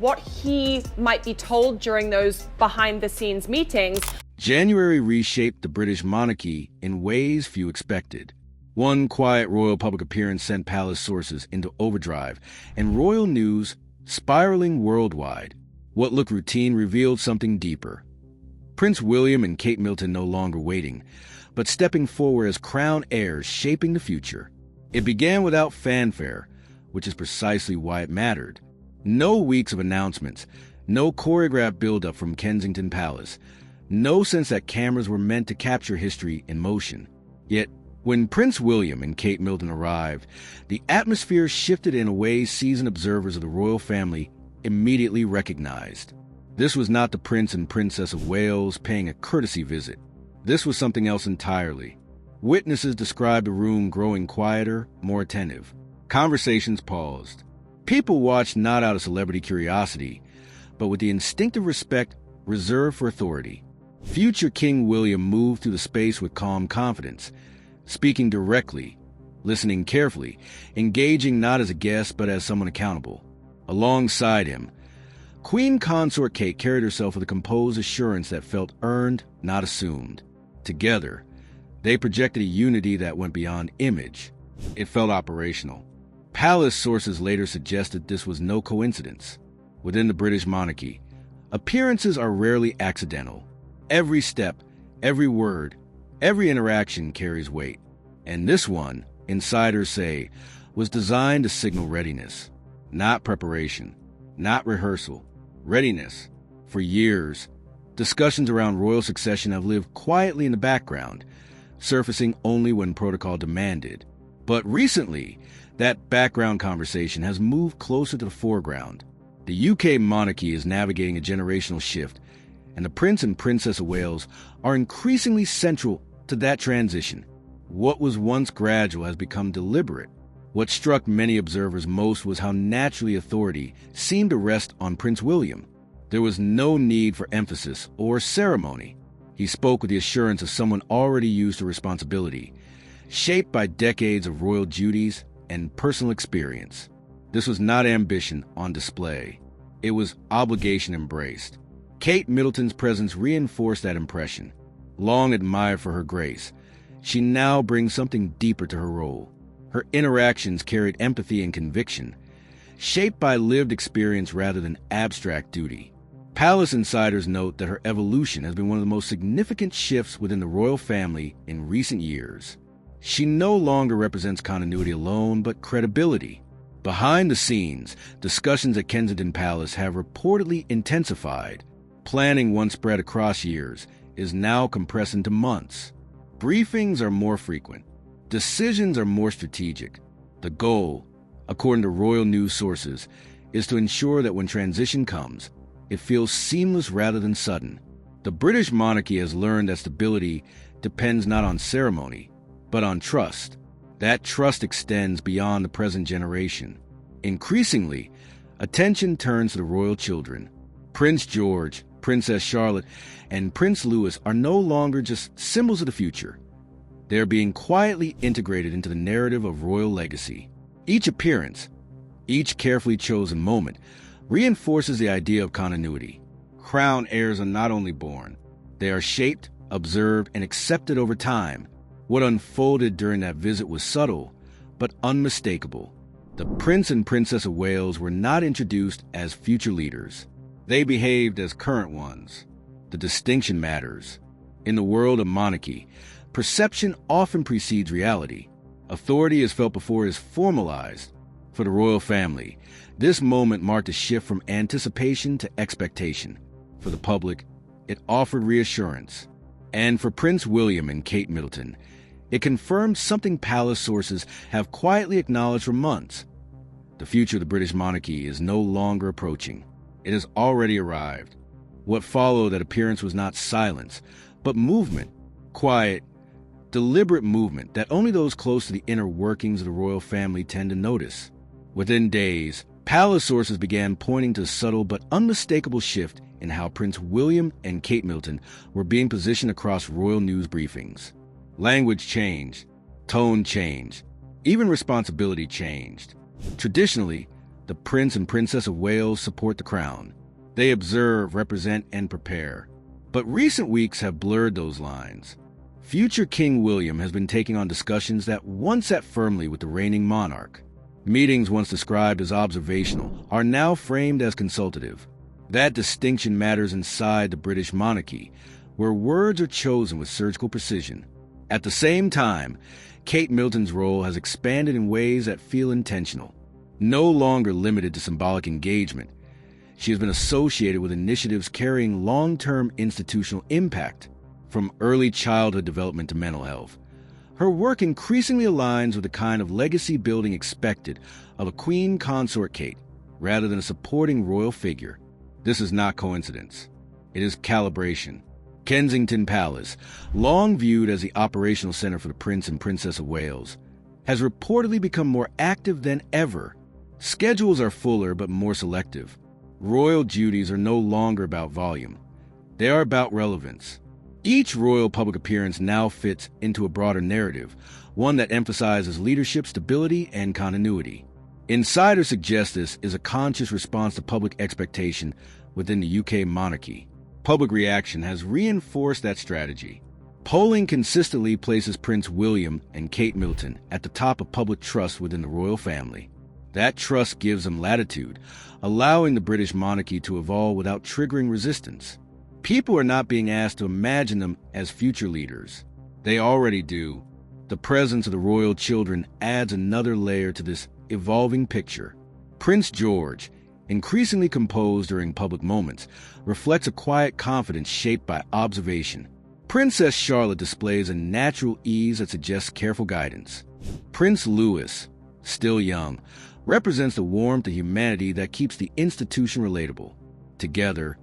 what he might be told during those behind-the-scenes meetings. January reshaped the British monarchy in ways few expected. One quiet royal public appearance sent palace sources into overdrive, and royal news spiraling worldwide. What looked routine revealed something deeper. Prince William and Kate Middleton no longer waiting, but stepping forward as crown heirs shaping the future. It began without fanfare, which is precisely why it mattered. No weeks of announcements, no choreographed build-up from Kensington Palace, no sense that cameras were meant to capture history in motion. Yet, when Prince William and Kate Middleton arrived, the atmosphere shifted in a way seasoned observers of the royal family immediately recognized. This was not the Prince and Princess of Wales paying a courtesy visit. This was something else entirely. Witnesses described the room growing quieter, more attentive. Conversations paused. People watched not out of celebrity curiosity, but with the instinctive respect reserved for authority. Future King William moved through the space with calm confidence, speaking directly, listening carefully, engaging not as a guest but as someone accountable. Alongside him, Queen Consort Kate carried herself with a composed assurance that felt earned, not assumed. Together, they projected a unity that went beyond image. It felt operational. Palace sources later suggested this was no coincidence. Within the British monarchy, appearances are rarely accidental. Every step, every word, every interaction carries weight. And this one, insiders say, was designed to signal readiness, not preparation, not rehearsal. Readiness. For years, discussions around royal succession have lived quietly in the background, surfacing only when protocol demanded. But recently, that background conversation has moved closer to the foreground. The UK monarchy is navigating a generational shift, and the Prince and Princess of Wales are increasingly central to that transition. What was once gradual has become deliberate. What struck many observers most was how naturally authority seemed to rest on Prince William. There was no need for emphasis or ceremony. He spoke with the assurance of someone already used to responsibility, shaped by decades of royal duties and personal experience. This was not ambition on display. It was obligation embraced. Kate Middleton's presence reinforced that impression. Long admired for her grace, she now brings something deeper to her role. Her interactions carried empathy and conviction, shaped by lived experience rather than abstract duty. Palace insiders note that her evolution has been one of the most significant shifts within the royal family in recent years. She no longer represents continuity alone, but credibility. Behind the scenes, discussions at Kensington Palace have reportedly intensified. Planning, once spread across years, is now compressed into months. Briefings are more frequent. Decisions are more strategic. The goal, according to royal news sources, is to ensure that when transition comes, it feels seamless rather than sudden. The British monarchy has learned that stability depends not on ceremony, but on trust. That trust extends beyond the present generation. Increasingly, attention turns to the royal children. Prince George, Princess Charlotte, and Prince Louis are no longer just symbols of the future. They are being quietly integrated into the narrative of royal legacy. Each appearance, each carefully chosen moment, reinforces the idea of continuity. Crown heirs are not only born, they are shaped, observed, and accepted over time. What unfolded during that visit was subtle, but unmistakable. The Prince and Princess of Wales were not introduced as future leaders. They behaved as current ones. The distinction matters. In the world of monarchy, perception often precedes reality. Authority is felt before it is formalized. For the royal family, this moment marked a shift from anticipation to expectation. For the public, it offered reassurance. And for Prince William and Kate Middleton, it confirmed something palace sources have quietly acknowledged for months. The future of the British monarchy is no longer approaching. It has already arrived. What followed that appearance was not silence, but movement. Quiet, deliberate movement that only those close to the inner workings of the royal family tend to notice. Within days, palace sources began pointing to a subtle but unmistakable shift in how Prince William and Kate Middleton were being positioned across royal news briefings. Language changed, tone changed, even responsibility changed. Traditionally, The Prince and Princess of Wales support the crown. They observe, represent, and prepare. But recent weeks have blurred those lines. Future King William has been taking on discussions that once sat firmly with the reigning monarch. Meetings once described as observational are now framed as consultative. That distinction matters inside the British monarchy, where words are chosen with surgical precision. At the same time, Kate Middleton's role has expanded in ways that feel intentional. No longer limited to symbolic engagement, she has been associated with initiatives carrying long-term institutional impact, from early childhood development to mental health. Her work increasingly aligns with the kind of legacy building expected of a queen consort Kate, rather than a supporting royal figure. This is not coincidence. It is calibration. Kensington Palace, long viewed as the operational center for the Prince and Princess of Wales, has reportedly become more active than ever. Schedules are fuller but more selective. Royal duties are no longer about volume. They are about relevance. Each royal public appearance now fits into a broader narrative, one that emphasizes leadership stability and continuity. Insiders suggest this is a conscious response to public expectation within the UK monarchy. Public reaction has reinforced that strategy. Polling consistently places Prince William and Kate Middleton at the top of public trust within the royal family. That trust gives them latitude, allowing the British monarchy to evolve without triggering resistance. People are not being asked to imagine them as future leaders. They already do. The presence of the royal children adds another layer to this evolving picture. Prince George, increasingly composed during public moments, reflects a quiet confidence shaped by observation. Princess Charlotte displays a natural ease that suggests careful guidance. Prince Louis, still young, represents the warmth and humanity that keeps the institution relatable. Together,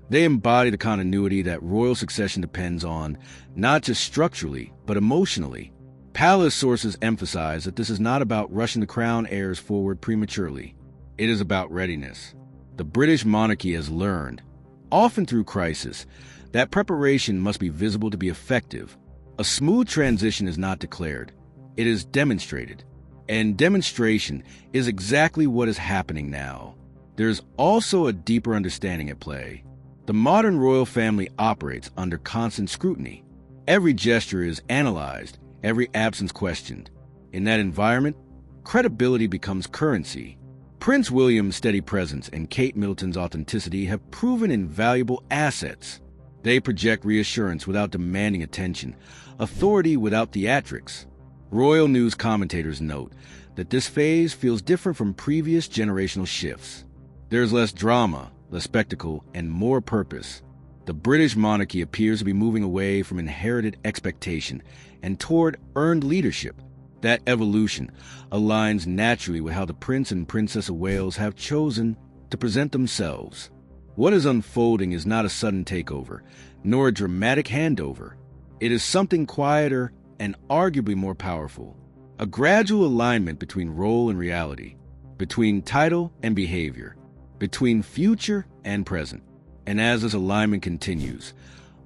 they embody the continuity that royal succession depends on, not just structurally, but emotionally. Palace sources emphasize that this is not about rushing the crown heirs forward prematurely. It is about readiness. The British monarchy has learned, often through crisis, that preparation must be visible to be effective. A smooth transition is not declared. It is demonstrated. And demonstration is exactly what is happening now. There is also a deeper understanding at play. The modern royal family operates under constant scrutiny. Every gesture is analyzed, every absence questioned. In that environment, credibility becomes currency. Prince William's steady presence and Kate Middleton's authenticity have proven invaluable assets. They project reassurance without demanding attention, authority without theatrics. Royal news commentators note that this phase feels different from previous generational shifts. There's less drama, less spectacle, and more purpose. The British monarchy appears to be moving away from inherited expectation and toward earned leadership. That evolution aligns naturally with how the Prince and Princess of Wales have chosen to present themselves. What is unfolding is not a sudden takeover, nor a dramatic handover. It is something quieter and arguably more powerful. A gradual alignment between role and reality, between title and behavior, between future and present. And as this alignment continues,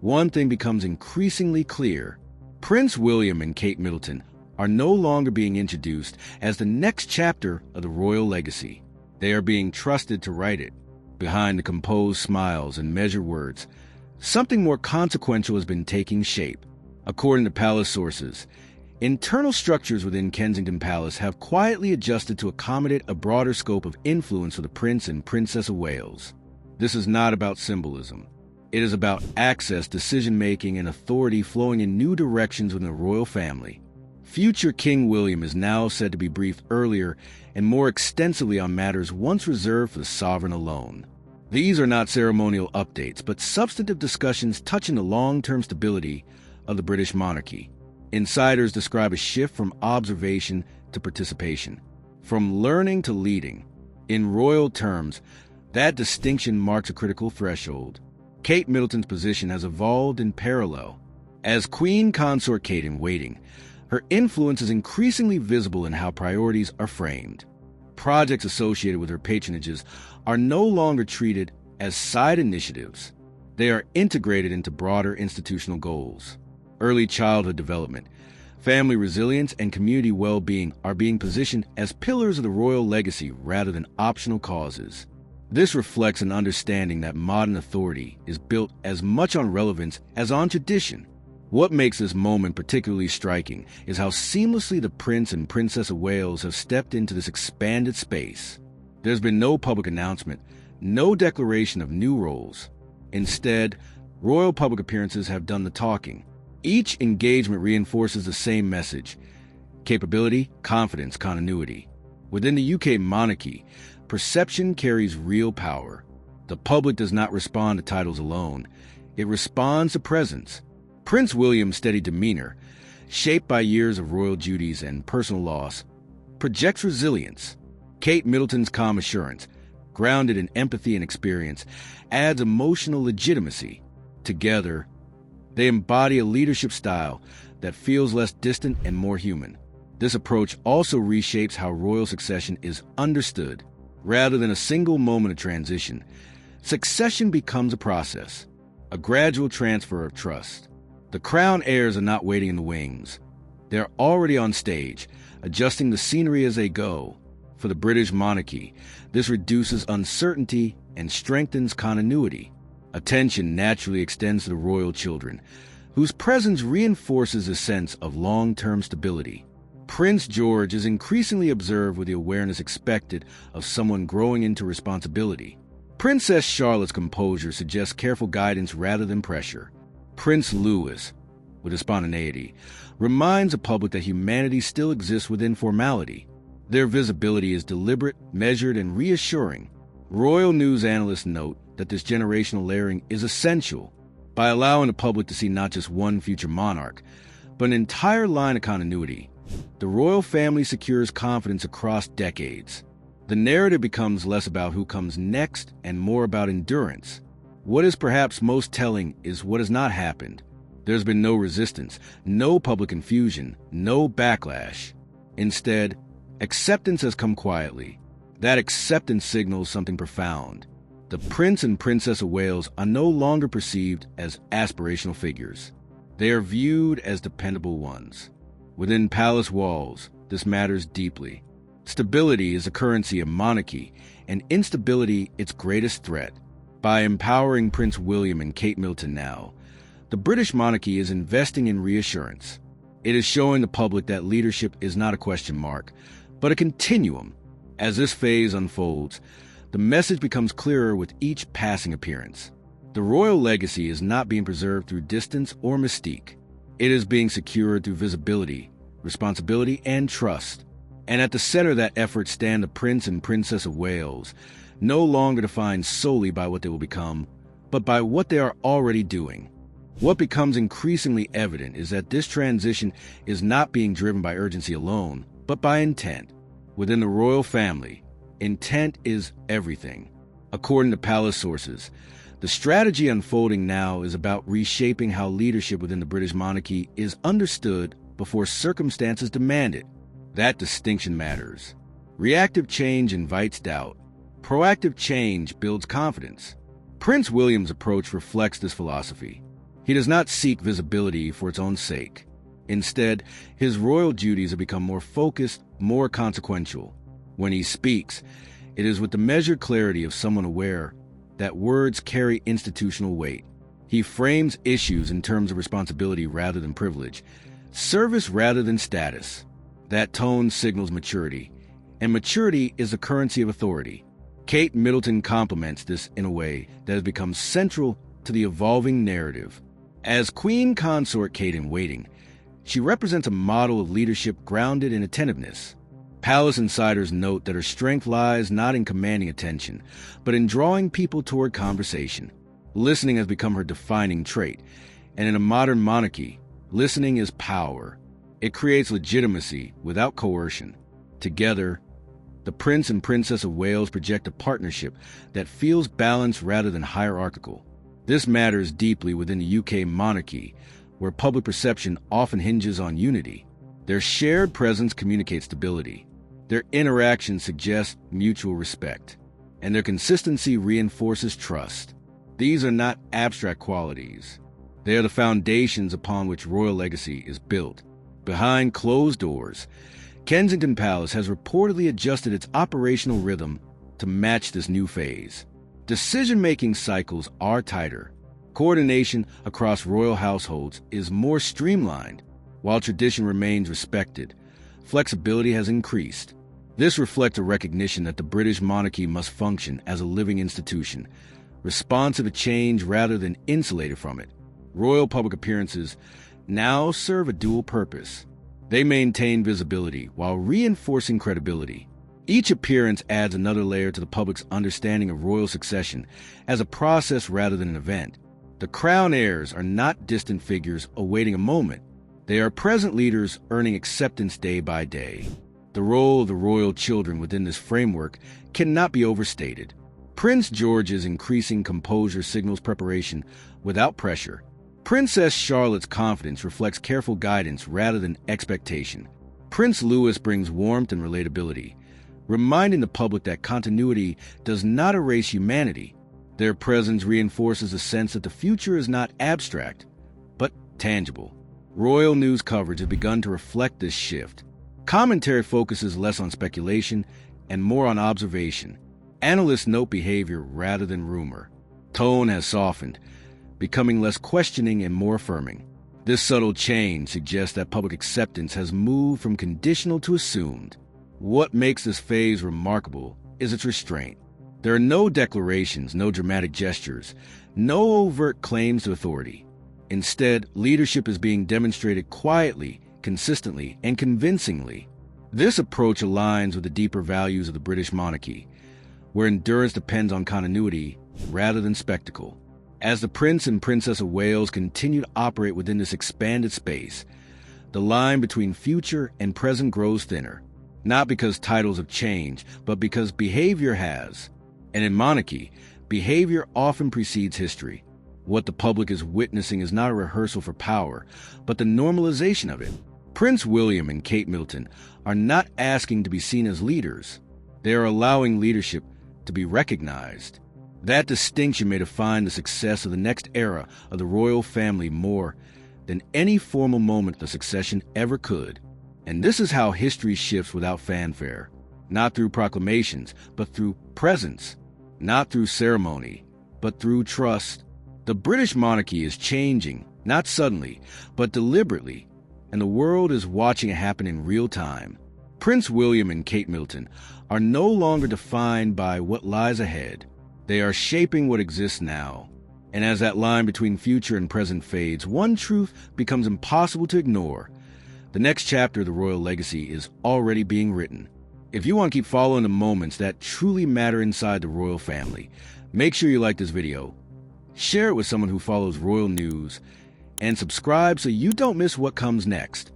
one thing becomes increasingly clear. Prince William and Kate Middleton are no longer being introduced as the next chapter of the royal legacy. They are being trusted to write it. Behind the composed smiles and measured words, something more consequential has been taking shape. According to palace sources, internal structures within Kensington Palace have quietly adjusted to accommodate a broader scope of influence for the Prince and Princess of Wales. This is not about symbolism. It is about access, decision-making, and authority flowing in new directions within the royal family. Future King William is now said to be briefed earlier and more extensively on matters once reserved for the sovereign alone. These are not ceremonial updates, but substantive discussions touching the long-term stability of the British monarchy. Insiders describe a shift from observation to participation, from learning to leading. In royal terms, that distinction marks a critical threshold. Kate Middleton's position has evolved in parallel. As Queen Consort Kate in waiting, her influence is increasingly visible in how priorities are framed. Projects associated with her patronages are no longer treated as side initiatives. They are integrated into broader institutional goals. Early childhood development, Family resilience and community well-being are being positioned as pillars of the royal legacy rather than optional causes. This reflects an understanding that modern authority is built as much on relevance as on tradition. What makes this moment particularly striking is how seamlessly the Prince and Princess of Wales have stepped into this expanded space. There's been no public announcement, no declaration of new roles. Instead, royal public appearances have done the talking. Each engagement reinforces the same message: capability, confidence, continuity. Within the UK monarchy, perception carries real power. The public does not respond to titles alone. It responds to presence. Prince William's steady demeanor, shaped by years of royal duties and personal loss, projects resilience. Kate Middleton's calm assurance, grounded in empathy and experience, adds emotional legitimacy. Together, they embody a leadership style that feels less distant and more human. This approach also reshapes how royal succession is understood. Rather than a single moment of transition, succession becomes a process, a gradual transfer of trust. The crown heirs are not waiting in the wings. They're already on stage, adjusting the scenery as they go. For the British monarchy, this reduces uncertainty and strengthens continuity. Attention naturally extends to the royal children, whose presence reinforces a sense of long-term stability. Prince George is increasingly observed with the awareness expected of someone growing into responsibility. Princess Charlotte's composure suggests careful guidance rather than pressure. Prince Louis, with his spontaneity, reminds the public that humanity still exists within formality. Their visibility is deliberate, measured, and reassuring. Royal news analysts note that this generational layering is essential. By allowing the public to see not just one future monarch, but an entire line of continuity, the royal family secures confidence across decades. The narrative becomes less about who comes next and more about endurance. What is perhaps most telling is what has not happened. There's been no resistance, no public confusion, no backlash. Instead, acceptance has come quietly. That acceptance signals something profound. The Prince and Princess of Wales are no longer perceived as aspirational figures. They are viewed as dependable ones. Within palace walls, this matters deeply. Stability is the currency of monarchy, and instability its greatest threat. By empowering Prince William and Kate Middleton now, the British monarchy is investing in reassurance. It is showing the public that leadership is not a question mark, but a continuum. As this phase unfolds, the message becomes clearer with each passing appearance. The royal legacy is not being preserved through distance or mystique. It is being secured through visibility, responsibility, and trust. And at the center of that effort stand the Prince and Princess of Wales, no longer defined solely by what they will become, but by what they are already doing. What becomes increasingly evident is that this transition is not being driven by urgency alone, but by intent. Within the royal family, intent is everything. According to palace sources, the strategy unfolding now is about reshaping how leadership within the British monarchy is understood before circumstances demand it. That distinction matters. Reactive change invites doubt. Proactive change builds confidence. Prince William's approach reflects this philosophy. He does not seek visibility for its own sake. Instead, his royal duties have become more focused, more consequential. When he speaks, it is with the measured clarity of someone aware that words carry institutional weight. He frames issues in terms of responsibility rather than privilege, service rather than status. That tone signals maturity, and maturity is the currency of authority. Kate Middleton complements this in a way that has become central to the evolving narrative. As Queen Consort Kate in waiting, she represents a model of leadership grounded in attentiveness. Palace insiders note that her strength lies not in commanding attention, but in drawing people toward conversation. Listening has become her defining trait, and in a modern monarchy, listening is power. It creates legitimacy without coercion. Together, the Prince and Princess of Wales project a partnership that feels balanced rather than hierarchical. This matters deeply within the UK monarchy, where public perception often hinges on unity. Their shared presence communicates stability. Their interaction suggests mutual respect, and their consistency reinforces trust. These are not abstract qualities. They are the foundations upon which royal legacy is built. Behind closed doors, Kensington Palace has reportedly adjusted its operational rhythm to match this new phase. Decision-making cycles are tighter. Coordination across royal households is more streamlined. While tradition remains respected, flexibility has increased. This reflects a recognition that the British monarchy must function as a living institution, responsive to change rather than insulated from it. Royal public appearances now serve a dual purpose. They maintain visibility while reinforcing credibility. Each appearance adds another layer to the public's understanding of royal succession as a process rather than an event. The crown heirs are not distant figures awaiting a moment. They are present leaders earning acceptance day by day. The role of the royal children within this framework cannot be overstated. Prince George's increasing composure signals preparation without pressure. Princess Charlotte's confidence reflects careful guidance rather than expectation. Prince Louis brings warmth and relatability, reminding the public that continuity does not erase humanity. Their presence reinforces a sense that the future is not abstract, but tangible. Royal news coverage has begun to reflect this shift. Commentary focuses less on speculation and more on observation. Analysts note behavior rather than rumor. Tone has softened, becoming less questioning and more affirming. This subtle change suggests that public acceptance has moved from conditional to assumed. What makes this phase remarkable is its restraint. There are no declarations, no dramatic gestures, no overt claims to authority. Instead, leadership is being demonstrated quietly, consistently, and convincingly. This approach aligns with the deeper values of the British monarchy, where endurance depends on continuity rather than spectacle. As the Prince and Princess of Wales continue to operate within this expanded space, the line between future and present grows thinner, not because titles have changed, but because behavior has. And in monarchy, behavior often precedes history. What the public is witnessing is not a rehearsal for power, but the normalization of it. Prince William and Kate Middleton are not asking to be seen as leaders. They are allowing leadership to be recognized. That distinction may define the success of the next era of the royal family more than any formal moment the succession ever could. And this is how history shifts without fanfare, not through proclamations, but through presence, not through ceremony, but through trust. The British monarchy is changing, not suddenly, but deliberately, and the world is watching it happen in real time. Prince William and Kate Middleton are no longer defined by what lies ahead. They are shaping what exists now. And as that line between future and present fades, one truth becomes impossible to ignore. The next chapter of the royal legacy is already being written. If you want to keep following the moments that truly matter inside the royal family, make sure you like this video, share it with someone who follows royal news, and subscribe so you don't miss what comes next.